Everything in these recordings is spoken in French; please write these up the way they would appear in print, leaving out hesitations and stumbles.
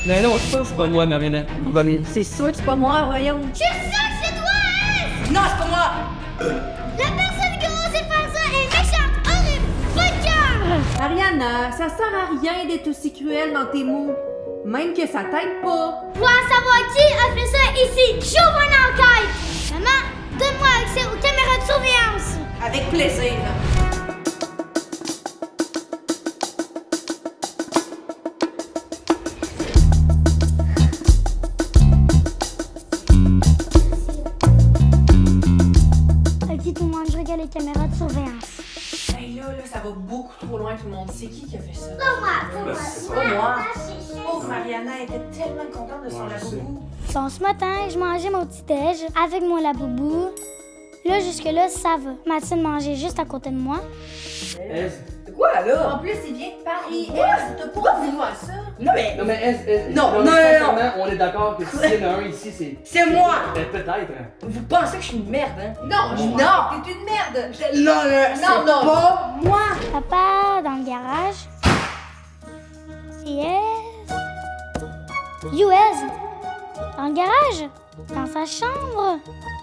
Mais non, je pense que c'est pas moi, Mariana. C'est sûr que c'est pas moi, voyons. Je suis sûre que c'est toi, S! Non, c'est pas moi! La personne qui a osé faire ça est méchante, horrible, pas de cœur! Ariana, ça sert à rien d'être aussi cruel dans tes mots. Même que ça t'aide pas. Pour en savoir qui a fait ça ici, j'ouvre une enquête! Maman, donne-moi accès aux caméras de surveillance! Avec plaisir. Ok, tout le monde, je regarde les caméras de surveillance. Hey, là, ça va beaucoup trop loin, tout le monde. C'est qui a fait ça? Pas moi, C'est pas moi. Pauvre Mariana était tellement contente de son laboubou. Bon, ce matin, je mangeais mon petit-déj avec mon laboubou. Là, jusque-là, ça va. Mathilde mangeait juste à côté de moi. Quoi, là? En plus, il vient de Paris. T'as pas voulu faire ça? Non, mais... Non, mais Non, sincèrement, on est d'accord que si il y en a un ici, c'est. C'est moi! Peut-être. Vous pensez que je suis une merde, hein? Non, Non. t'es une merde. Non, c'est pas moi! Papa, dans le garage. Yes. US. Dans le garage. Dans sa chambre.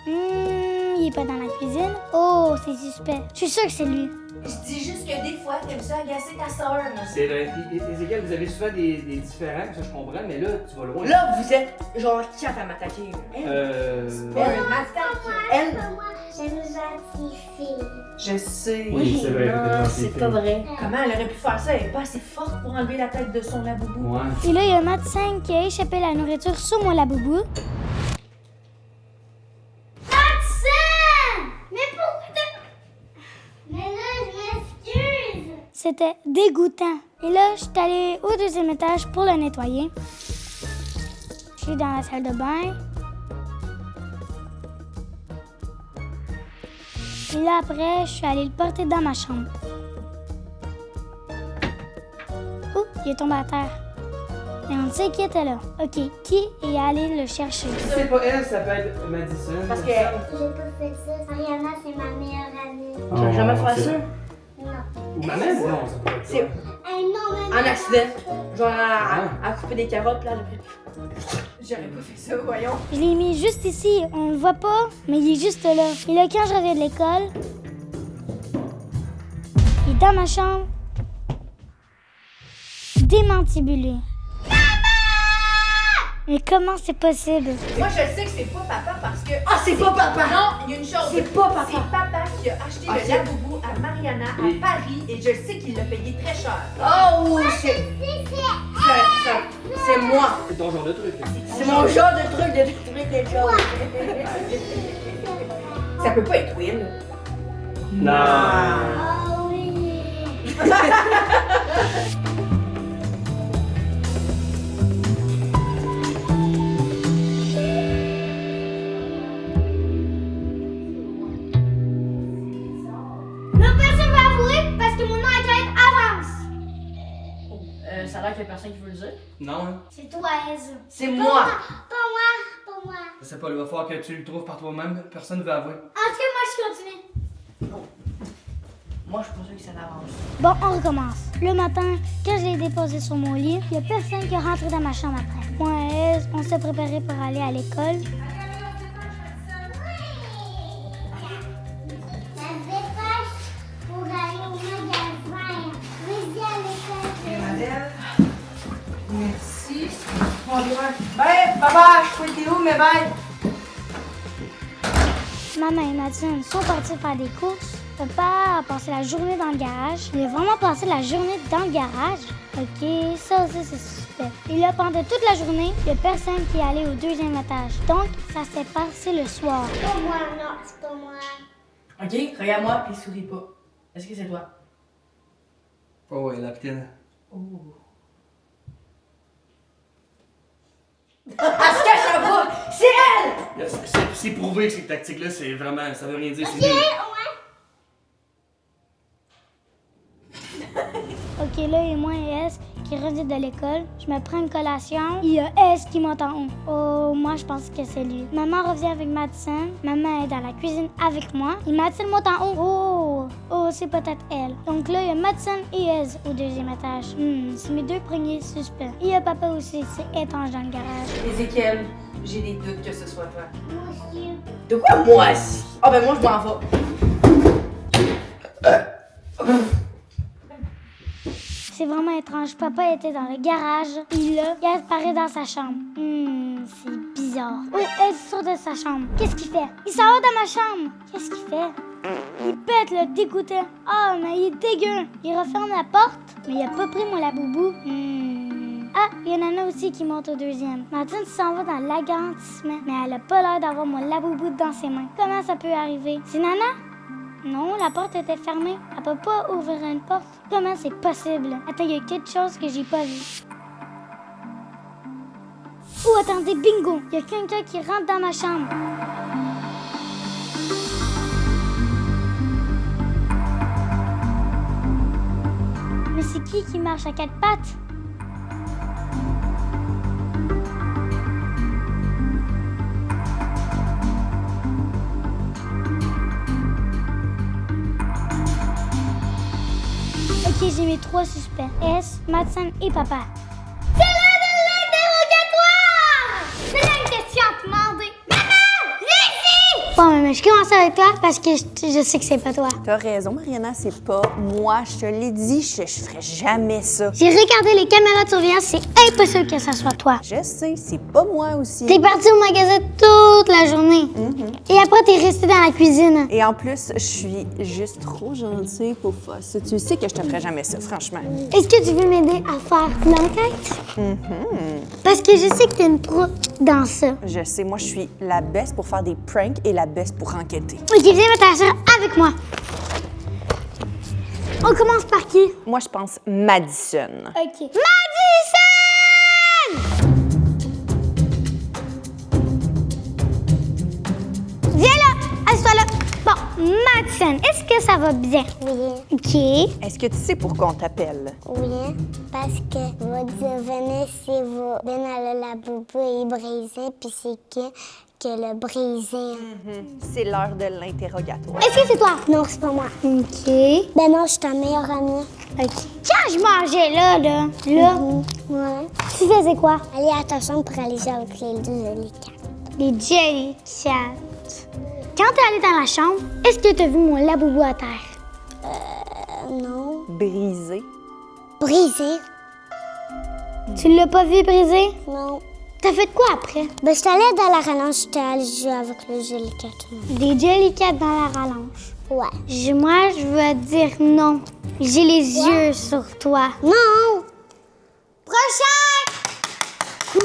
Il est pas dans la cuisine. Oh, c'est suspect. Je suis sûre que c'est lui. Je dis juste que des fois, t'aimes ça agacer ta sœur. C'est vrai. Ézéchiel, vous avez souvent des différends, ça je comprends, mais là, tu vas loin. Là, vous êtes genre quatre à m'attaquer. Elle. J'aime gentille fille. Je sais. Oui, c'est vrai. Non, c'est pas vrai. Comment elle aurait pu faire ça? Elle est pas assez forte pour enlever la tête de son laboubou. Ouais. Et là, il y a Matt5 qui a échappé la nourriture sur mon laboubou. Mais pourquoi t'as... Mais là, je m'excuse! C'était dégoûtant. Et là, je suis allée au deuxième étage pour le nettoyer. Je suis dans la salle de bain. Et là, après, je suis allée le porter dans ma chambre. Ouh, il est tombé à terre. Et on sait qui était là. OK, qui est allé le chercher? Si c'est pas elle, ça peut être Madison. Parce que... J'ai pas fait ça. Ariana, c'est ma meilleure amie. Tu vas jamais faire ça? Non. Ou ma mère? Non, ça peut être ça. C'est Non, mais un accident. Genre à couper des carottes, puis là, J'aurais pas fait ça, voyons. je l'ai mis juste ici. On le voit pas, mais il est juste là. Et là, quand je reviens de l'école, il est dans ma chambre, démantibulé. Mais comment c'est possible? Moi, je sais que c'est pas papa parce que... Ah, c'est pas papa! Non, il y a une chose. C'est pas papa. C'est papa qui a acheté Ah, le c'est- laboubou à Mariana à Et- Paris et je sais qu'il l'a payé très cher. Oh, c'est moi. C'est ton genre de truc. C'est mon genre de truc de détruire des choses. Ça peut pas être Will. Non. Oh oui! Là, personne va avouer parce que mon enquête avance. Ça a l'air qu'il y a personne qui veut le dire. Non, hein? C'est toi, Ez. C'est moi. Pas moi. Je sais pas, il va falloir que tu le trouves par toi-même. Personne ne veut avouer. En tout cas, moi, je continue. Moi, je suis pas sûr que ça avance. Bon, on recommence. Le matin, quand je l'ai déposé sur mon lit, il n'y a personne qui est rentré dans ma chambre après. Moi et Ez, on s'est préparé pour aller à l'école. Pour aller au magasin. Vas-y à l'école. Adèle. Merci. Ben, papa, je sais t'es où, mais ben. Maman et Madison sont partis faire des courses. Papa a passé la journée dans le garage. Il a vraiment passé la journée dans le garage. OK, ça aussi, c'est suspect. Et là, pendant toute la journée, il n'y a personne qui est allé au deuxième étage. Donc, ça s'est passé le soir. C'est pas moi, non, c'est pas moi. Ok, regarde-moi puis souris pas. Est-ce que c'est toi? Oh, ouais, la petite. Oh. Est-ce que ça va? C'est elle! C'est prouvé que ces tactiques-là, c'est vraiment. Ça veut rien dire. C'est OK, là, et moi et S qui revient de l'école. Je me prends une collation. Il y a S qui monte en haut. Oh, moi, je pense que c'est lui. Maman revient avec Madison. Maman est dans la cuisine avec moi. Et Madison monte en haut. Oh! Oh, c'est peut-être elle. Donc là, il y a Madsen et Ez au deuxième étage. C'est mes deux premiers suspects. Il y a papa aussi, c'est étrange dans le garage. Ézéchiel, j'ai des doutes que ce soit toi. Monsieur. De quoi, moi? Ah ben moi, je m'en vais. C'est vraiment étrange. Papa était dans le garage. Et là, il apparaît dans sa chambre. C'est bizarre. Oh, elle sort de sa chambre. Qu'est-ce qu'il fait? Il s'en va dans ma chambre. Qu'est-ce qu'il fait? Il pète, le dégoûté. Ah, mais il est dégueu. Il referme la porte, mais il a pas pris mon laboubou. Ah, il y a Nana aussi qui monte au deuxième. Martine s'en va dans l'agrandissement, mais elle a pas l'air d'avoir mon laboubou dans ses mains. Comment ça peut arriver? C'est Nana? Non, la porte était fermée. Elle peut pas ouvrir une porte. Comment c'est possible? Attends, il y a quelque chose que j'ai pas vu. Oh, attendez, bingo! Il y a quelqu'un qui rentre dans ma chambre. Mais c'est qui marche à quatre pattes? Ok, j'ai mes 3 suspects. S, Madsen et papa. C'est l'heure de l'interrogatoire! C'est là une question à te demander. Maman, viens ici! Bon, mais je commence avec toi parce que je sais que c'est pas toi. T'as raison, Mariana, c'est pas moi. Je te l'ai dit, je ferais jamais ça. J'ai regardé les caméras de surveillance, c'est impossible que ça soit toi. Je sais, c'est pas moi aussi. T'es parti au magasin toute la journée. Et après, t'es resté dans la cuisine. Et en plus, je suis juste trop gentille pour faire ça. Tu sais que je te ferais jamais ça, franchement. Est-ce que tu veux m'aider à faire l'enquête? Parce que je sais que t'es une pro dans ça. Je sais, moi, je suis la best pour faire des pranks et la best pour enquêter. Ok, viens m'attracher avec moi. On commence par qui? Moi, je pense Madison. Ok. Madison! Viens là! Assieds-toi là. Bon, Madison, est-ce que ça va bien? Oui, Ok. Est-ce que tu sais pourquoi on t'appelle? oui, parce que votre devenez si vous ben dans le laboubou est brisé, puis c'est que le brisé. C'est l'heure de l'interrogatoire. Est-ce que c'est toi? Non, c'est pas moi. Ok. Ben non, je suis ta meilleure amie. Ok. Quand je mangeais là. Ouais. Tu faisais quoi? Allez à ta chambre pour aller jouer avec les deux Jellycats. Les Jelly Cats. Quand t'es allé dans la chambre, est-ce que t'as vu mon laboubou à terre? Non. Brisé. Brisé? Tu l'as pas vu briser? Non. T'as fait quoi après? Ben, je suis allée dans la rallonge, j'étais allée jouer avec le Jellycat. Des Jelly Cats dans la rallonge. Ouais. Moi, je veux dire non. J'ai les yeux sur toi. Non! Prochain! Quoi?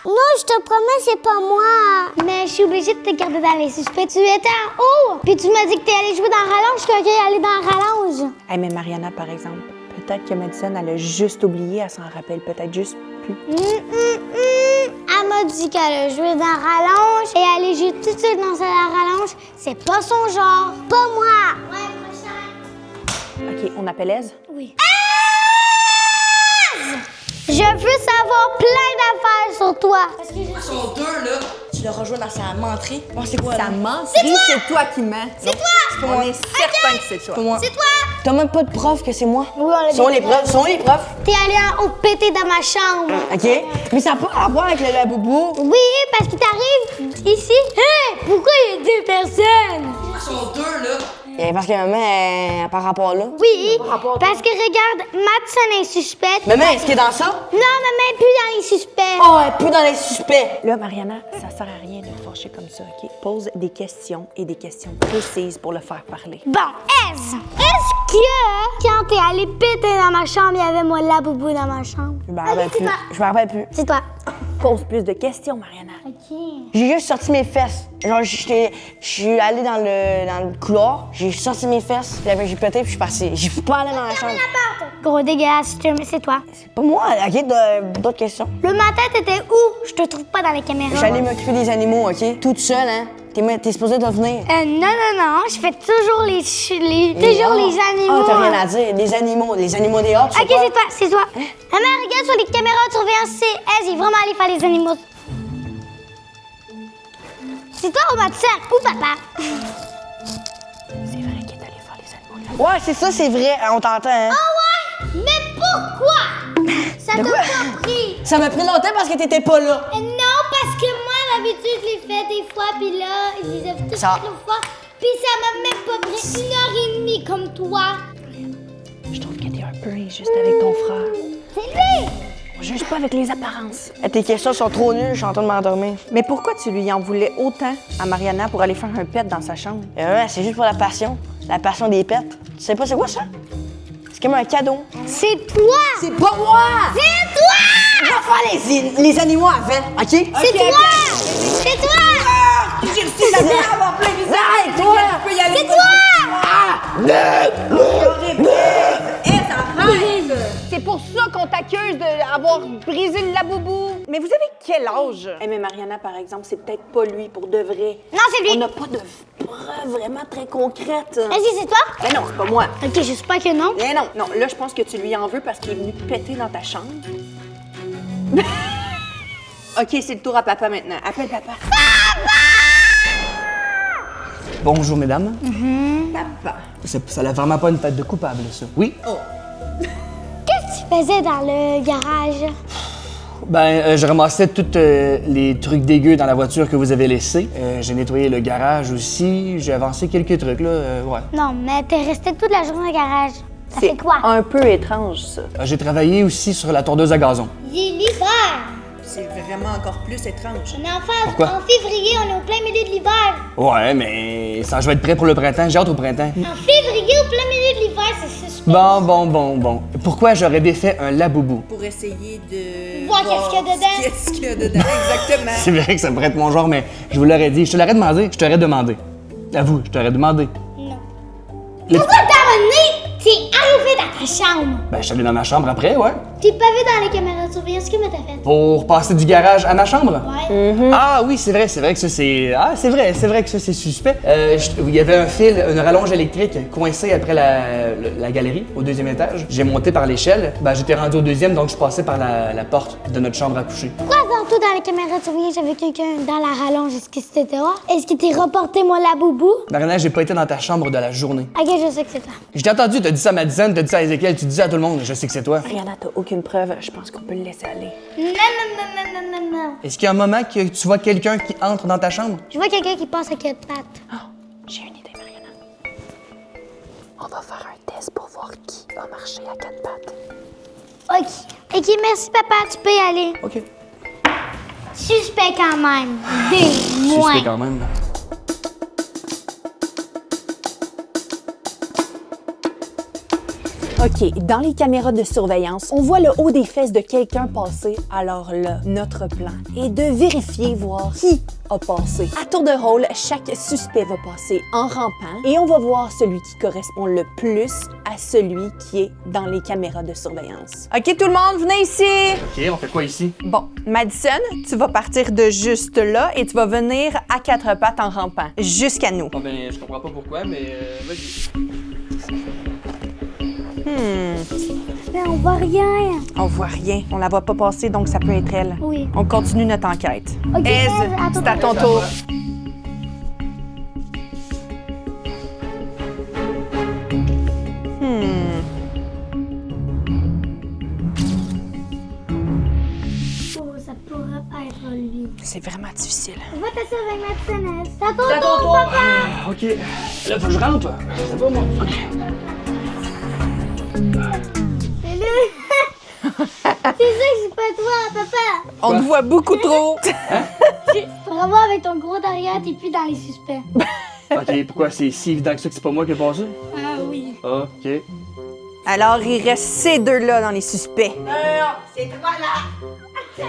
Non, je te promets, c'est pas moi. Mais je suis obligée de te garder dans les suspects. Tu étais en haut, puis tu m'as dit que t'es allée jouer dans la rallonge, que t'es allée dans la rallonge. Hey, mais Mariana, par exemple, peut-être que Madison, elle a juste oublié, elle s'en rappelle peut-être juste plus. Elle m'a dit qu'elle a joué dans la rallonge et aller jouer tout de suite dans la rallonge, c'est pas son genre. Pas moi. Ouais, prochain. OK, on appelle Aise? Oui. Je veux savoir plein d'affaires sur toi. Ils sont deux, là. Tu l'as rejoint dans sa menterie. Bon, c'est quoi, là? Ta menterie, c'est toi qui mens. C'est toi. On est certain que c'est toi. C'est moi. C'est toi. T'as même pas de preuve que c'est moi. Oui, on l'a Sont dit. les preuves? Sont les preuves? T'es allé en haut péter dans ma chambre. OK? Mais ça n'a pas à voir avec le laboubou. Oui, parce qu'il t'arrive ici. Hé, pourquoi il y a deux personnes? Ils sont deux, là. Et parce que maman, par rapport là. Oui, parce que regarde, Madison est suspecte. Maman, est-ce qu'il est dans ça? Non, maman est plus dans les suspects. Oh, elle est plus dans les suspects. Là, Mariana, ça sert à rien de te fâcher comme ça, OK? Pose des questions et des questions précises pour le faire parler. Bon, est-ce que quand t'es allé péter dans ma chambre, il y avait moi laboubou dans ma chambre? Je me rappelle c'est plus. toi. Je me rappelle plus. C'est toi. Pose plus de questions, Mariana. OK. J'ai juste sorti mes fesses. Genre, je suis allée dans le couloir, j'ai sorti mes fesses, puis après, j'ai pété, puis je suis passée. J'ai pas allé dans la chambre. Gros dégueulasse, c'est toi. C'est pas moi, OK? D'autres questions? Le matin, t'étais où? Je te trouve pas dans les caméras. J'allais m'occuper des animaux, OK? Toute seule, hein? T'es supposée de venir. Non, je fais toujours les animaux. Oh, t'as rien à dire. Les animaux dehors, tu sais OK, pas? c'est toi. Maman, regarde sur les caméras de surveillance, c'est elle, il est vraiment allé faire les animaux. C'est toi ou Madison ou papa? C'est vrai qu'il est allé faire les animaux de Ouais, c'est ça, c'est vrai. On t'entend, hein? Mais pourquoi? Ça t'a pas pris? Ça m'a pris longtemps parce que t'étais pas là. Non, parce que moi, d'habitude, je les fais des fois, puis là, je les ai toutes Ça- l'autre fois. Puis ça m'a même pas pris 1h30 comme toi. Je trouve que t'es un peu injuste avec ton frère. C'est lui! On juge pas avec les apparences. Tes questions sont trop nulles, je suis en train de m'endormir. Mais pourquoi tu lui en voulais autant à Mariana pour aller faire un pet dans sa chambre? Ouais, c'est juste pour la passion. La passion des pets. Tu sais pas c'est quoi ça? C'est comme un cadeau. C'est toi! C'est pas moi! C'est toi! Je vais faire les animaux avant, OK? C'est toi! C'est toi! J'ai reçu ta mère avoir plein de visage! Arrête, toi! C'est toi! C'est pour ça qu'on t'accuse d'avoir brisé le laboubou. Mais vous avez quel âge? Mais Mariana, par exemple, c'est peut-être pas lui pour de vrai. Non, c'est lui! On n'a pas de preuves vraiment très concrètes. Vas-y, c'est toi? Mais non, c'est pas moi. Ok, j'espère que non. Mais non, non, là, je pense que tu lui en veux parce qu'il est venu péter dans ta chambre. OK, c'est le tour à papa maintenant. Appelle papa. Bonjour, mesdames. Papa. Ça n'a vraiment pas une tête de coupable, ça. Oui? Qu'est-ce que tu faisais dans le garage? Ben, je ramassais tous les trucs dégueux dans la voiture que vous avez laissés. J'ai nettoyé le garage aussi. J'ai avancé quelques trucs, là. Ouais. Non, mais t'es resté toute la journée au garage. Ça fait quoi? un peu étrange, ça. J'ai travaillé aussi sur la tondeuse à gazon. Il est l'hiver! C'est vraiment encore plus étrange. On est Pourquoi? en février, on est au plein milieu de l'hiver. Ouais, mais ça, je vais être prêt pour le printemps. J'ai hâte au printemps. En février, au plein milieu de l'hiver, c'est suspect. Bon. Pourquoi j'aurais défait un laboubou? Pour essayer de Voir qu'est-ce qu'il y a dedans. Qu'est-ce qu'il y a dedans, exactement. C'est vrai que ça pourrait être mon genre, mais je vous l'aurais dit. Je te l'aurais demandé. Je t'aurais demandé. Avoue, je t'aurais demandé. Non. Le- Pourquoi t'as amené? T'es arrivé dans ta chambre. Ben, je suis allé dans ma chambre après, ouais. T'es pas vu dans les caméras de surveillance, qu'est-ce que t'as fait? Pour passer du garage à ma chambre? Ouais. Ah oui, c'est vrai que ça c'est... Ah, c'est vrai que ça c'est suspect. Il y avait un fil, une rallonge électrique coincée après la galerie, au 2e étage. J'ai monté par l'échelle. Ben, j'étais rendu au 2e, donc je passais par la porte de notre chambre à coucher. Pourquoi tantôt dans les caméras de surveillance, j'avais quelqu'un dans la rallonge? Est-ce que c'était toi? Est-ce que t'es reporté, moi, la boubou? Mariana, j'ai pas été dans ta chambre de la journée. Ok, je sais que c'est toi. Je t'ai entendu, t'as dit ça à Madison, t'as dit ça à Ezekiel, tu dis ça à tout le monde, je sais que c'est toi. Mariana, t'as aucune preuve. Je pense qu'on peut le laisser aller. Non. Est-ce qu'il y a un moment que tu vois quelqu'un qui entre dans ta chambre? Je vois quelqu'un qui passe à quatre pattes. J'ai une idée, Mariana. On va faire un test pour voir qui a marché à 4 pattes. Ok, merci, papa, tu peux y aller. OK. Suspect quand même. Des moins. Suspect quand même. OK, dans les caméras de surveillance, on voit le haut des fesses de quelqu'un passer. Alors là, notre plan est de vérifier, voir qui a passé. À tour de rôle, chaque suspect va passer en rampant et on va voir celui qui correspond le plus à celui qui est dans les caméras de surveillance. OK, tout le monde, venez ici! OK, on fait quoi ici? Bon, Madison, tu vas partir de juste là et tu vas venir à 4 pattes en rampant jusqu'à nous. Bon, ben, je comprends pas pourquoi, mais vas-y. Mais on voit rien. On voit rien. On la voit pas passer, donc ça peut être elle. Oui. On continue notre enquête. Ok, Ez, à ton c'est à ton tour. Oh, ça pourrait être lui. C'est vraiment difficile. Je vais t'asseoir avec ma tennis. C'est à ton tour, papa. OK. Là, faut que je rentre. C'est pas moi. OK. C'est lui. C'est ça que c'est pas toi, papa. On te voit beaucoup trop. Bravo avec ton gros derrière, t'es plus dans les suspects. OK, pourquoi c'est si évident que ça que c'est pas moi qui ai passé? Ah oui. OK. Alors, il reste ces deux-là dans les suspects. C'est toi là.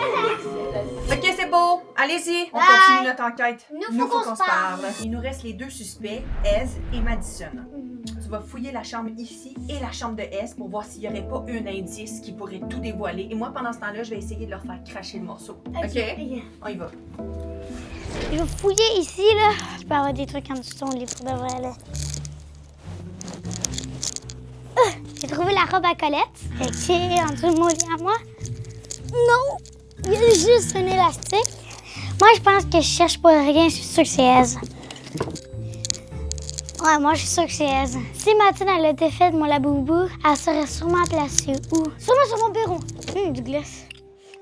OK, c'est beau. Allez-y, on Bye. continue notre enquête. Nous, faut qu'on se parle. Il nous reste les deux suspects, Ez et Madison. Tu vas fouiller la chambre ici et la chambre de Ez pour voir s'il n'y aurait pas un indice qui pourrait tout dévoiler. Et moi, pendant ce temps-là, je vais essayer de leur faire cracher le morceau. OK? On y va. Je vais fouiller ici, là. Je peux avoir des trucs en dessous de ton lit pour de vrai, là. J'ai trouvé la robe à Colette. Fait que en dessous de mon lit à moi. Non! Il y a juste un élastique. Moi, je pense que je cherche pour rien. Je suis sûre que c'est Ez. Ouais, moi, je suis sûre que c'est Ez. Si Mathilde, elle a défait mon laboubou, elle serait sûrement placée où? Sûrement sur mon bureau. Du glace.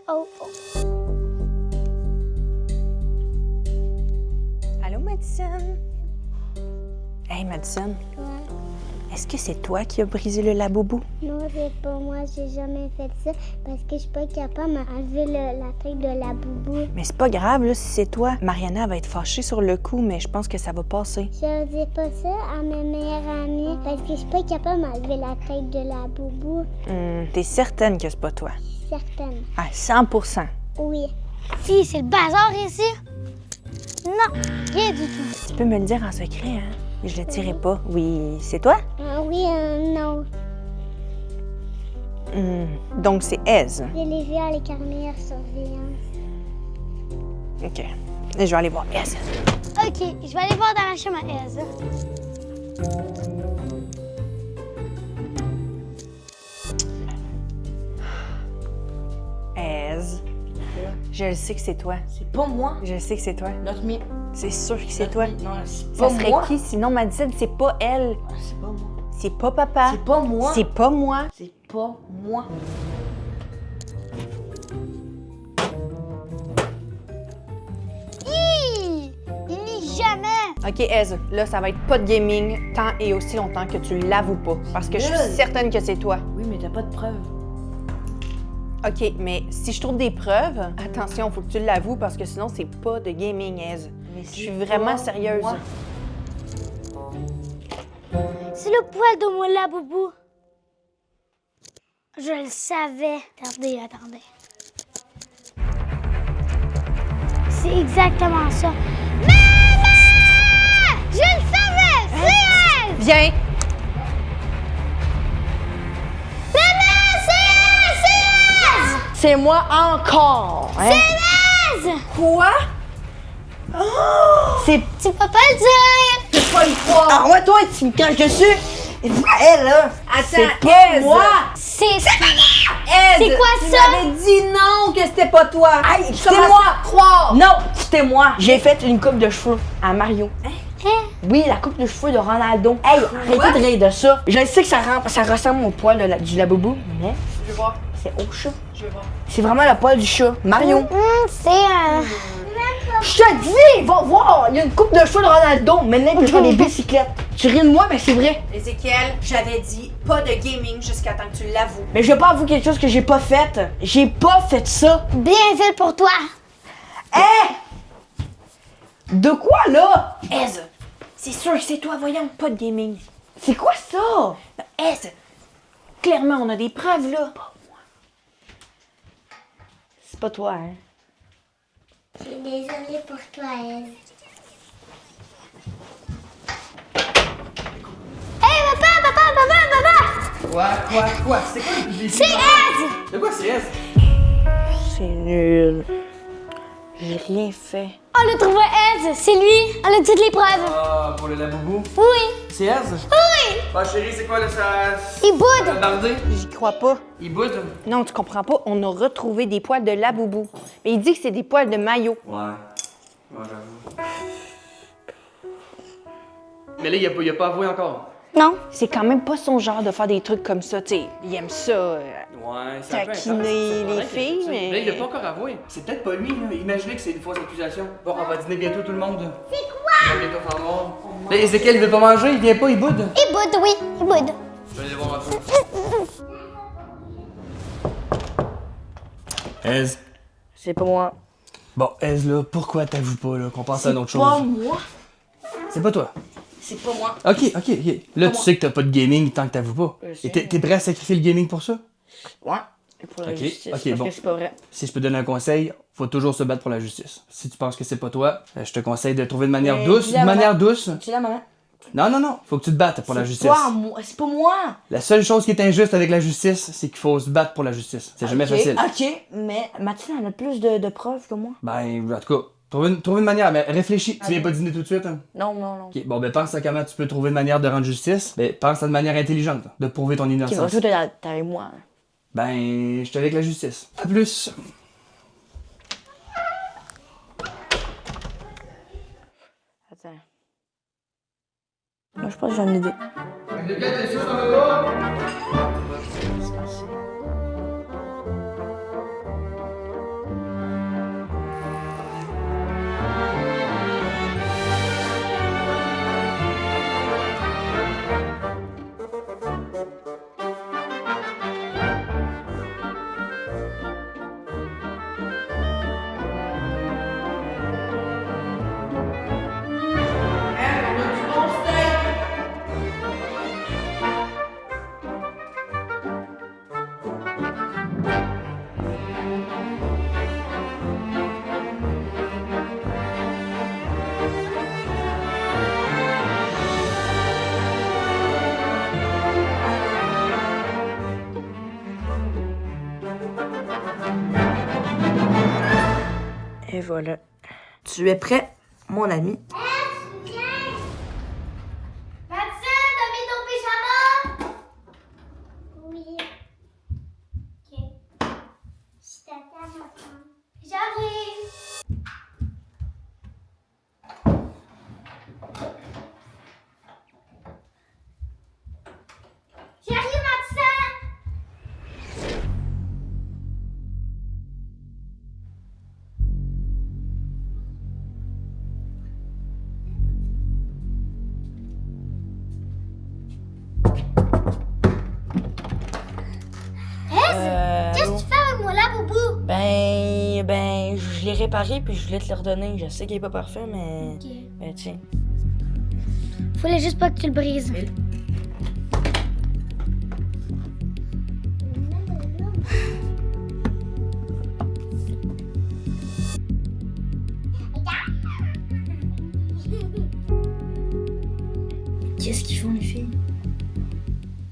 Oh. Allô, Madison? Hey, Madison. Ouais. Est-ce que c'est toi qui as brisé le laboubou? Non, c'est pas moi, j'ai jamais fait ça parce que je suis pas capable d'enlever la tête de la boubou. Mais c'est pas grave, là, si c'est toi. Mariana va être fâchée sur le coup, mais je pense que ça va passer. Je dis pas ça à mes meilleures amies parce que je suis pas capable d'enlever la tête de la boubou. T'es certaine que c'est pas toi? Certaine. À 100%. Oui. Si, c'est le bazar ici. Non, rien du tout. Tu peux me le dire en secret, hein? Je le dirai pas. Oui, c'est toi? Ah oui, non. Donc c'est Ez. Je l'ai vu à les caméras surveillance. OK. Et je vais aller voir Ez. OK, je vais aller voir dans la chambre à Ez. Ez. Je le sais que c'est toi. C'est pas moi. Je le sais que c'est toi. Notre mi. C'est sûr que c'est toi. Non, c'est Ça pas serait moi. qui sinon, Madison? C'est pas elle. C'est pas moi. C'est pas papa. C'est pas moi. C'est pas moi. C'est pas moi. Il lit jamais. OK, Ez, là, ça va être pas de gaming tant et aussi longtemps que tu l'avoues pas. Parce que je suis Nul. certaine que c'est toi. Oui, mais t'as pas de preuves. OK, mais si je trouve des preuves, attention, faut que tu l'avoues parce que sinon, c'est pas de gaming, Ez. Mais Je suis vraiment sérieuse. moi. C'est le poil de mon laboubou. Je le savais. Attendez. C'est exactement ça. Maman! Je le savais! C'est elle! Viens! Maman, c'est elle! C'est moi encore. Hein? C'est elle! Quoi? C'est Tu peux pas le dire! pas une fois. Ah ouais, toi, tu me caches dessus. Et elle, là. C'est pas Ez. moi. C'est Ez! C'est quoi tu ça? m'avais dit non que c'était pas toi! Aïe, Je c'était commence moi. à te croire! Non, c'était moi. J'ai fait une coupe de cheveux à Mario. Hein? Oui, la coupe de cheveux de Ronaldo. Hey, arrêtez de rire de ça. Je sais que ça ressemble au poil du laboubou, mais Je veux voir. c'est au chat. Je veux voir. C'est vraiment le poil du chat. Mario. C'est un... Je te dis, va voir. Il y a une coupe de cheveux de Ronaldo, mais même sur des bicyclettes. Tu ris de moi, mais c'est vrai. Ézéchiel, j'avais dit pas de gaming jusqu'à temps que tu l'avoues. Mais je vais pas avouer quelque chose que j'ai pas fait. J'ai pas fait ça. Bien fait pour toi. Hein? De quoi, là? Ez, c'est sûr que c'est toi, voyons, pas de gaming. C'est quoi ça? Ez, clairement, on a des preuves, là. C'est pas toi, hein? Je suis désolée pour toi, Elle. Hey, papa! Quoi? C'est quoi le public? C'est Ez! De quoi c'est S? C'est nul. J'ai rien fait. On l'a trouvé Ez! C'est lui! On a toutes les preuves! Ah, pour le laboubou. Oui! C'est S? Oui! Ah, chérie, c'est quoi là, ça? Il boude! Bardé? J'y crois pas. Il boude? Non, tu comprends pas, on a retrouvé des poils de laboubou. Mais il dit que c'est des poils de maillot. Ouais. Ouais, j'avoue. Mais là, il a pas avoué encore. Non. C'est quand même pas son genre de faire des trucs comme ça, tu sais. Il aime ça. Ouais, c'est un peu Taquiner intense. les filles, mais- Là, il a pas encore avoué. C'est peut-être pas lui, là. Imaginez que c'est une fausse accusation. Bon, on va dîner bientôt tout le monde. C'est quoi? On va bientôt faire noir. Là, Ézéchiel, il veut pas manger, il vient pas, il boude. Il boude, oui. Il boude. Je vais aller voir un peu. Ez. C'est pas moi. Bon, Ez, là, pourquoi t'avoues pas, là, qu'on pense à une autre chose? Pas moi. C'est pas toi. C'est pas moi. Ok. Là, tu sais que t'as pas de gaming tant que t'avoues pas. Je sais. Et t'es prêt à sacrifier le gaming pour ça? Ouais. Pour la Ok, justice, ok, parce bon. que c'est pas vrai. Si je peux donner un conseil, faut toujours se battre pour la justice. Si tu penses que c'est pas toi, je te conseille de trouver une manière Mais douce. dis la Une manière maman. douce. Tu l'as, maman? Non. Faut que tu te battes pour la justice. Toi, moi. C'est pas moi. La seule chose qui est injuste avec la justice, c'est qu'il faut se battre pour la justice. C'est jamais facile. Ok, mais Mathilde en a plus de preuves que moi. Ben, en tout cas, trouve une manière, mais réfléchis. Tu viens pas dîner tout de suite, hein? Non. Ok, bon, ben, pense à comment tu peux trouver une manière de rendre justice. Ben, pense à une manière intelligente de prouver ton Ok, innocence. toi, t'es avec moi. Ben, je suis avec la justice. À plus. Attends. Moi, je pense que j'ai une idée. Et voilà. Tu es prêt, mon ami? Madison, t'as mis ton pyjama? Oui. Ok. Je t'attends maintenant. J'arrive. J'arrive, Madison. Qu'est-ce que tu fais avec moi là, Boubou? Ben, je l'ai réparé puis je voulais te le redonner. Je sais qu'il est pas parfait, mais. Ok. Ben, tiens. Fallait juste pas que tu le brises. Qu'est-ce qu'ils font, les filles?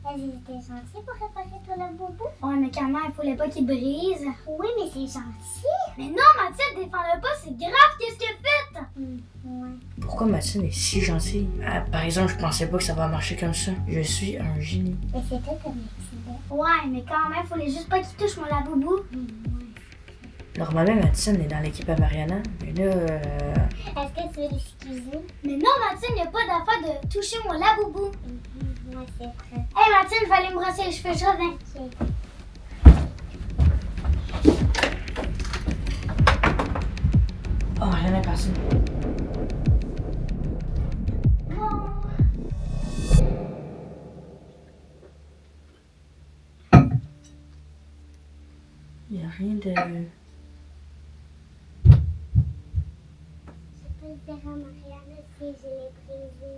Elles étaient gentilles pour réparer ton labobo. Ouais, mais quand même, il fallait pas qu'il brise. Oui, mais c'est gentil. Mais non, Mathilde, défends-le pas, c'est grave, qu'est-ce qu'il a fait? Ouais. Pourquoi Mathilde est si gentille? Ah, par exemple, je pensais pas que ça va marcher comme ça. Je suis un génie. Mais c'était comme accident. Ouais, mais quand même, fallait juste pas qu'il touche mon laboubou. Normalement, Mathilde est dans l'équipe à Mariana. Mais là, Est-ce que tu veux l'excuser? Mais non, Mathilde, il n'y a pas d'affaire de toucher mon laboubou. Moi, c'est vrai. Hey, Mathilde, va aller me brosser les cheveux, je reviens. oh, rien n'est passé. Il n'y a rien de. Je peux le dire à Mariana si je l'ai brisé.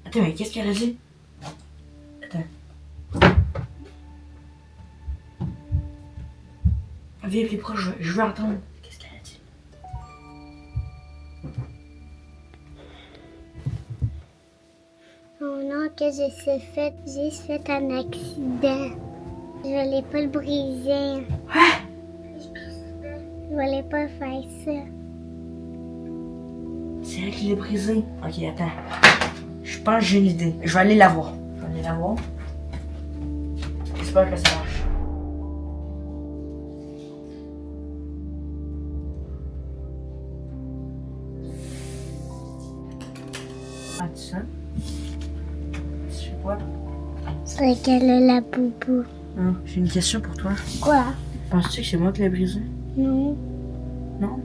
Attends, mais qu'est-ce qu'elle a dit? Attends. Viens plus proche, je veux entendre. Qu'est-ce qu'elle a dit? Oh non, que j'ai fait un accident. Je voulais pas le briser. Je voulais pas faire ça. C'est elle qui l'a brisé. Ok, attends. Je pense que j'ai une idée. Je vais aller la voir. J'espère que ça marche. Ah, tu sens? Tu fais quoi? Je regarde la boubou. Ah, j'ai une question pour toi. Quoi? Penses-tu que c'est moi qui l'ai brisé? Non. Non?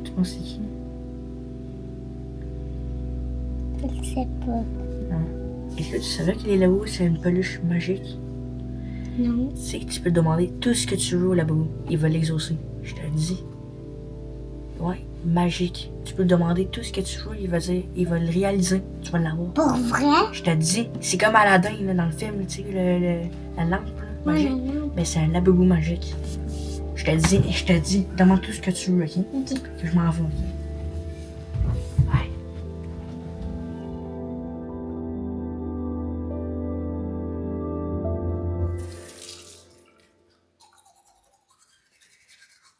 Tu penses que c'est qui? Je sais pas. Est-ce que tu savais que les labos, c'est une peluche magique? Non. Tu sais que tu peux demander tout ce que tu veux au labo. Il va l'exaucer. Je te le dis. Ouais, magique. Tu peux demander tout ce que tu veux, il va dire, il va le réaliser. Tu vas l'avoir. Pour vrai? Je te dis, c'est comme Aladdin là, dans le film, tu sais, la lampe là, magique. non. Mais c'est un laboubou magique. Je te dis, demande tout ce que tu veux, ok? Ok. Que je m'en vais. Ouais.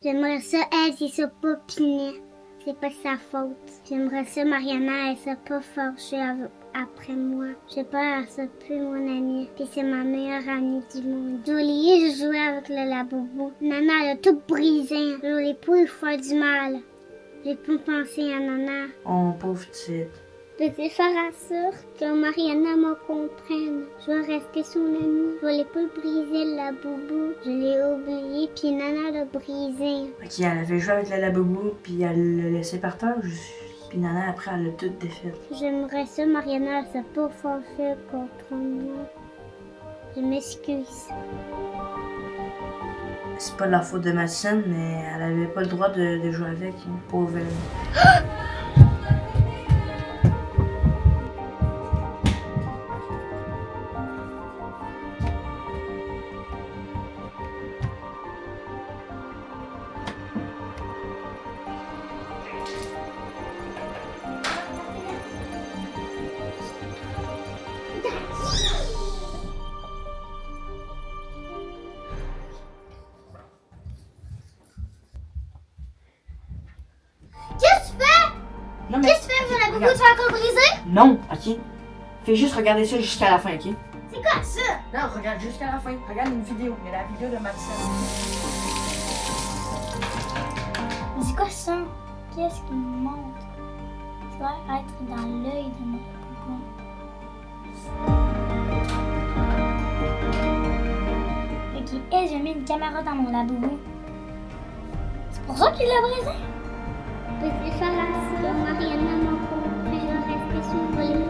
J'aimerais ça, elle, c'est ça pas piné. C'est pas sa faute. J'aimerais ça, Mariana, elle soit pas fâchée après moi. Je veux pas, elle soit plus mon amie. Puis c'est ma meilleure amie du monde. Jolie, je jouais avec le labobo. Nana, elle a tout brisé. Jolie, pas lui faire du mal. J'ai pas pensé à Nana. Oh, pauvre petite. Peux-tu faire en sorte que Mariana me comprenne? Je vais rester son amie. Je voulais pas le briser, la boubou. Je l'ai oublié, puis Nana l'a brisé. Ok, elle avait joué avec la laboubou, puis elle l'a laissé par terre. Puis Nana, après, elle l'a tout défait. J'aimerais ça, Mariana, elle s'est pas fâchée contre moi. Je m'excuse. C'est pas de la faute de Madison, mais elle avait pas le droit de jouer avec, hein, pauvre elle. Qu'est-ce que tu fais? Non, mais... Qu'est-ce que tu fais? La boubou, tu vas encore briser? Non, ok? Fais juste regarder ça jusqu'à la fin, ok? C'est quoi ça? Non, regarde jusqu'à la fin. Regarde une vidéo, mais la vidéo de Madison. Mais c'est quoi ça? Qu'est-ce qu'il me montre? Tu dois être dans l'œil de mon poupon. Ok, et j'ai mis une caméra dans mon laboubou. C'est pour ça qu'il l'a brisé? Peux-tu faire en sorte que Mariana me comprenne? Je vais rester sur le briser,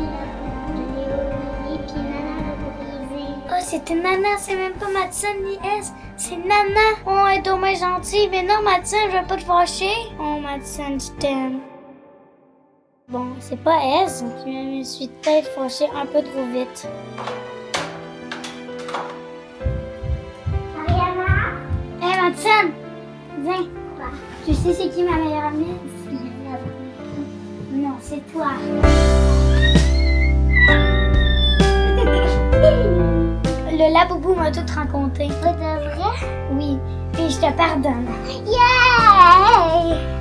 la boubou. Je l'ai oublié, puis Nana l'a brisé. Oh, c'était Nana, c'est même pas Madison ni S, c'est Nana. Oh, elle est dommage gentille, mais non, Madison, je veux pas te fâcher. Oh, Madison, je t'aime. Bon, c'est pas S, je me suis peut-être fâchée un peu trop vite. Mariana? Hé, Madison, viens. Tu sais c'est qui ma meilleure amie? Non, c'est toi. Le laboubou m'a tout raconté. Pas de vrai? Oui, et je te pardonne. Yeah!